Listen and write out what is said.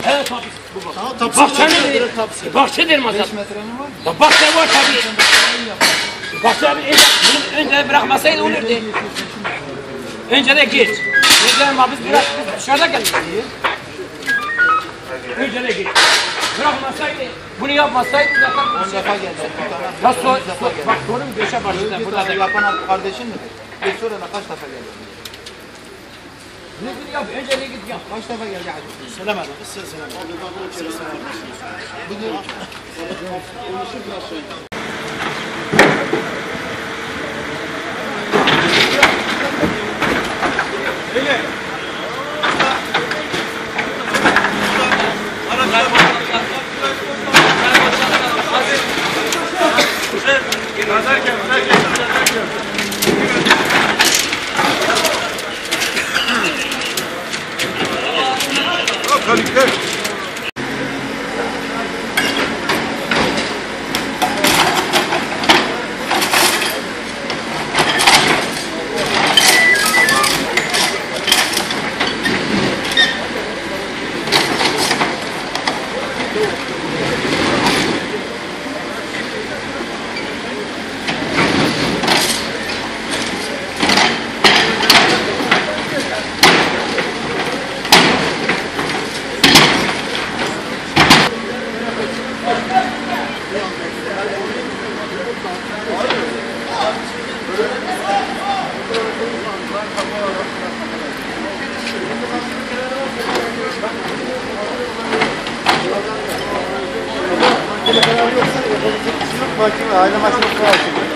Evet abi. Bahçedir masal. 5 metrenin var mı? Bahçe var tabii. Bahçe abi önce bırakmasaydı olurdu. Önce de geç. Önce ama biz dışarıda geldik. Önce de geç. Bırakmasaydı, bunu yapmasaydı zaten 10 defa geldi. bak sorun 5'e başladı. Burada da Yapan kardeşin mi? Bir sonra da kaç defa geldi? ne git yap, önce de git yap. Kaç defa geldi hacı? Selam aleyküm. Selam. Bugün Kalite. Mahkeme aile mahkemesi var.